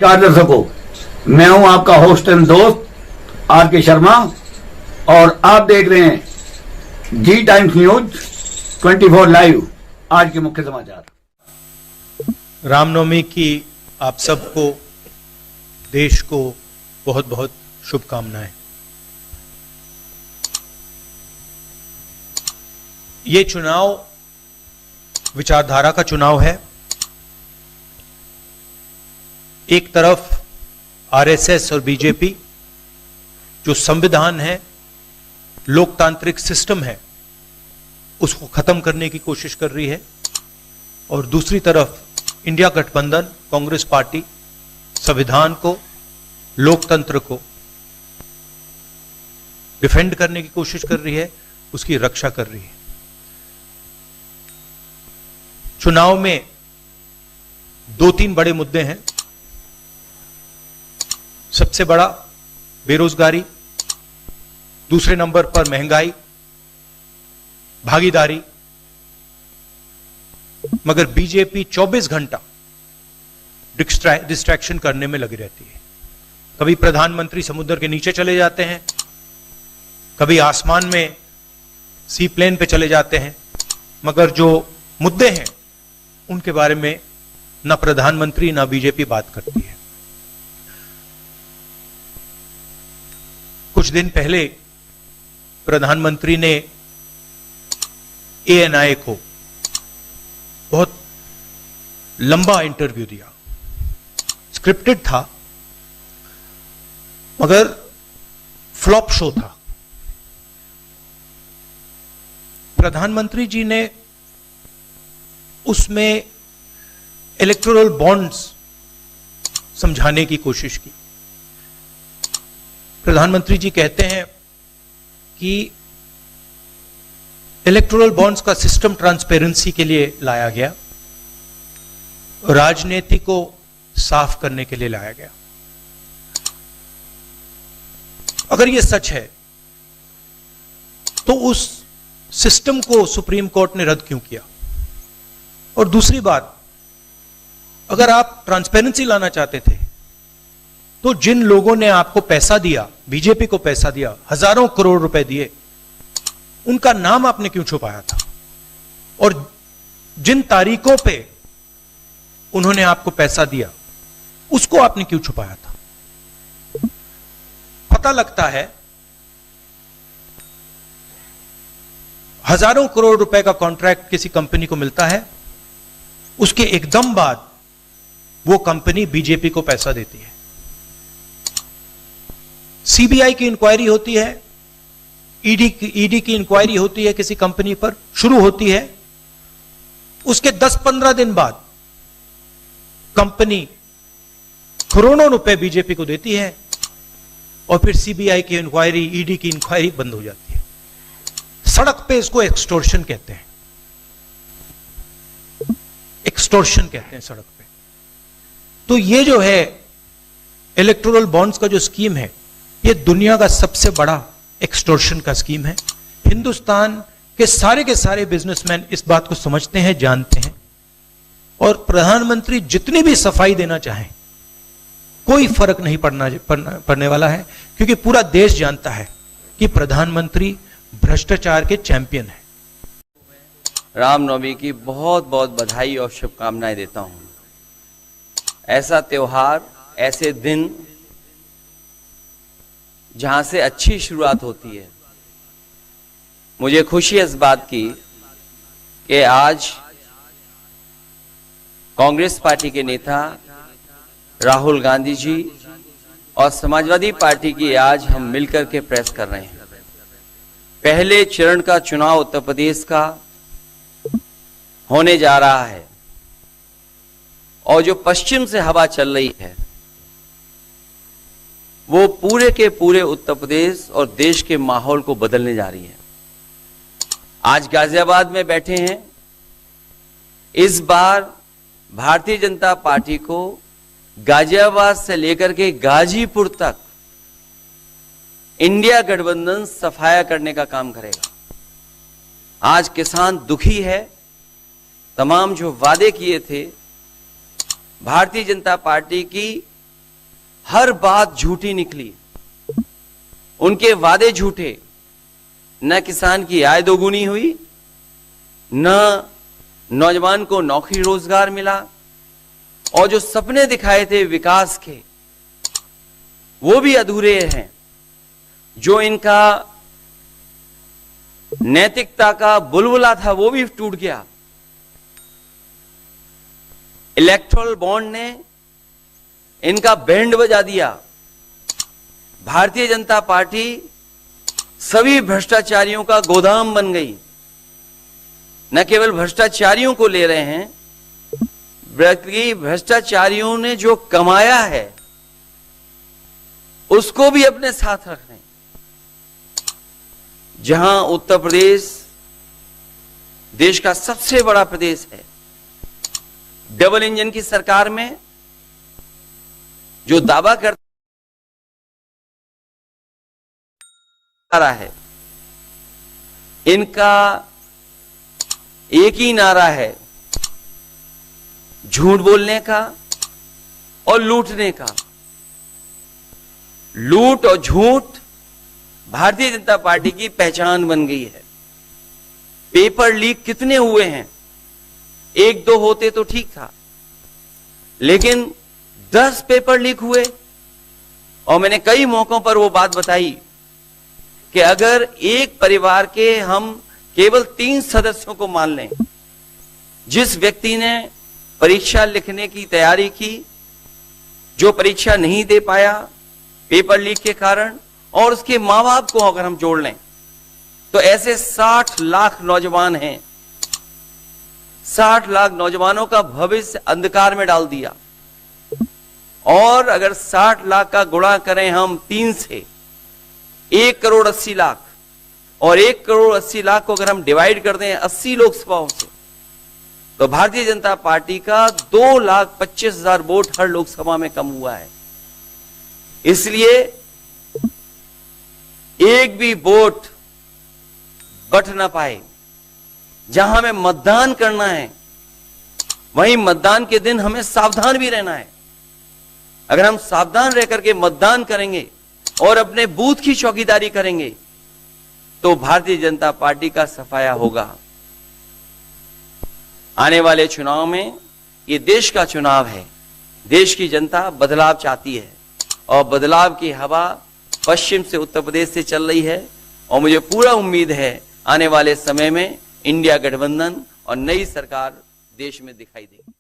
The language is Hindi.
नमस्कार दर्शकों, मैं हूं आपका होस्ट एंड दोस्त आर.के. शर्मा और आप देख रहे हैं जी टाइम्स न्यूज 24 लाइव। आज के मुख्य समाचार। रामनवमी की आप सबको, देश को बहुत बहुत शुभकामनाएं। ये चुनाव विचारधारा का चुनाव है। एक तरफ आरएसएस और बीजेपी जो संविधान है, लोकतांत्रिक सिस्टम है, उसको खत्म करने की कोशिश कर रही है, और दूसरी तरफ इंडिया गठबंधन, कांग्रेस पार्टी संविधान को, लोकतंत्र को डिफेंड करने की कोशिश कर रही है, उसकी रक्षा कर रही है। चुनाव में दो तीन बड़े मुद्दे हैं। सबसे बड़ा बेरोजगारी, दूसरे नंबर पर महंगाई, भागीदारी। मगर बीजेपी 24 घंटा डिस्ट्रैक्शन करने में लगी रहती है। कभी प्रधानमंत्री समुद्र के नीचे चले जाते हैं, कभी आसमान में सी प्लेन पे चले जाते हैं, मगर जो मुद्दे हैं उनके बारे में ना प्रधानमंत्री ना बीजेपी बात करती है। कुछ दिन पहले प्रधानमंत्री ने एएनआई को बहुत लंबा इंटरव्यू दिया। स्क्रिप्टेड था मगर फ्लॉप शो था। प्रधानमंत्री जी ने उसमें इलेक्टोरल बॉन्ड्स समझाने की कोशिश की। प्रधानमंत्री जी कहते हैं कि इलेक्टोरल बॉन्ड्स का सिस्टम ट्रांसपेरेंसी के लिए लाया गया, राजनीति को साफ करने के लिए लाया गया। अगर यह सच है तो उस सिस्टम को सुप्रीम कोर्ट ने रद्द क्यों किया? और दूसरी बात, अगर आप ट्रांसपेरेंसी लाना चाहते थे तो जिन लोगों ने आपको पैसा दिया, बीजेपी को पैसा दिया, हजारों करोड़ रुपए दिए, उनका नाम आपने क्यों छुपाया था? और जिन तारीखों पे उन्होंने आपको पैसा दिया उसको आपने क्यों छुपाया था? पता लगता है हजारों करोड़ रुपए का कॉन्ट्रैक्ट किसी कंपनी को मिलता है, उसके एकदम बाद वो कंपनी बीजेपी को पैसा देती है। सीबीआई की इंक्वायरी होती है, ईडी की इंक्वायरी होती है, किसी कंपनी पर शुरू होती है, उसके 10-15 दिन बाद कंपनी करोड़ों रुपए बीजेपी को देती है और फिर सीबीआई की इंक्वायरी, ईडी की इंक्वायरी बंद हो जाती है। सड़क पे इसको एक्सटॉर्शन कहते हैं। एक्सटॉर्शन कहते हैं सड़क पे। तो ये जो है इलेक्टोरल बॉन्ड्स का जो स्कीम है, ये दुनिया का सबसे बड़ा एक्सटॉर्शन का स्कीम है। हिंदुस्तान के सारे बिजनेसमैन इस बात को समझते हैं, जानते हैं, और प्रधानमंत्री जितनी भी सफाई देना चाहें कोई फर्क नहीं पड़ने वाला है, क्योंकि पूरा देश जानता है कि प्रधानमंत्री भ्रष्टाचार के चैंपियन है। रामनवमी की बहुत बहुत बधाई और शुभकामनाएं देता हूं। ऐसा त्योहार, ऐसे दिन जहां से अच्छी शुरुआत होती है। मुझे खुशी है इस बात की कि आज कांग्रेस पार्टी के नेता राहुल गांधी जी और समाजवादी पार्टी की आज हम मिलकर के प्रेस कर रहे हैं। पहले चरण का चुनाव उत्तर प्रदेश का होने जा रहा है और जो पश्चिम से हवा चल रही है वो पूरे के पूरे उत्तर प्रदेश और देश के माहौल को बदलने जा रही है। आज गाजियाबाद में बैठे हैं। इस बार भारतीय जनता पार्टी को गाजियाबाद से लेकर के गाजीपुर तक इंडिया गठबंधन सफाया करने का काम करेगा। आज किसान दुखी है। तमाम जो वादे किए थे भारतीय जनता पार्टी की हर बात झूठी निकली, उनके वादे झूठे, न किसान की आय दोगुनी हुई, न नौजवान को नौकरी रोजगार मिला, और जो सपने दिखाए थे विकास के वो भी अधूरे हैं। जो इनका नैतिकता का बुलबुला था वो भी टूट गया। इलेक्टोरल बॉन्ड ने इनका बैंड बजा दिया। भारतीय जनता पार्टी सभी भ्रष्टाचारियों का गोदाम बन गई। न केवल भ्रष्टाचारियों को ले रहे हैं, बल्कि भ्रष्टाचारियों ने जो कमाया है उसको भी अपने साथ रख रहे हैं। जहां उत्तर प्रदेश देश का सबसे बड़ा प्रदेश है, डबल इंजन की सरकार में जो दावा करता रहा है, इनका एक ही नारा है, झूठ बोलने का और लूटने का। लूट और झूठ भारतीय जनता पार्टी की पहचान बन गई है। पेपर लीक कितने हुए हैं? एक दो होते तो ठीक था, लेकिन 10 पेपर लीक हुए। और मैंने कई मौकों पर वो बात बताई कि अगर एक परिवार के हम केवल 3 सदस्यों को मान लें, जिस व्यक्ति ने परीक्षा लिखने की तैयारी की, जो परीक्षा नहीं दे पाया पेपर लीक के कारण, और उसके मां बाप को अगर हम जोड़ लें तो ऐसे 60 लाख नौजवान हैं। 60 लाख नौजवानों का भविष्य अंधकार में डाल दिया। और अगर 60 लाख का गुणा करें हम 3 से, 1 करोड़ 80 लाख, और 1 करोड़ 80 लाख को अगर हम डिवाइड कर दें 80 लोकसभाओं से, तो भारतीय जनता पार्टी का 2,25,000 वोट हर लोकसभा में कम हुआ है। इसलिए एक भी वोट बट ना पाए। जहां हमें मतदान करना है, वहीं मतदान के दिन हमें सावधान भी रहना है। अगर हम सावधान रह करके मतदान करेंगे और अपने बूथ की चौकीदारी करेंगे, तो भारतीय जनता पार्टी का सफाया होगा। आने वाले चुनाव में, ये देश का चुनाव है, देश की जनता बदलाव चाहती है, और बदलाव की हवा पश्चिम से उत्तर प्रदेश से चल रही है। और मुझे पूरा उम्मीद है आने वाले समय में इंडिया गठबंधन और नई सरकार देश में दिखाई देगी।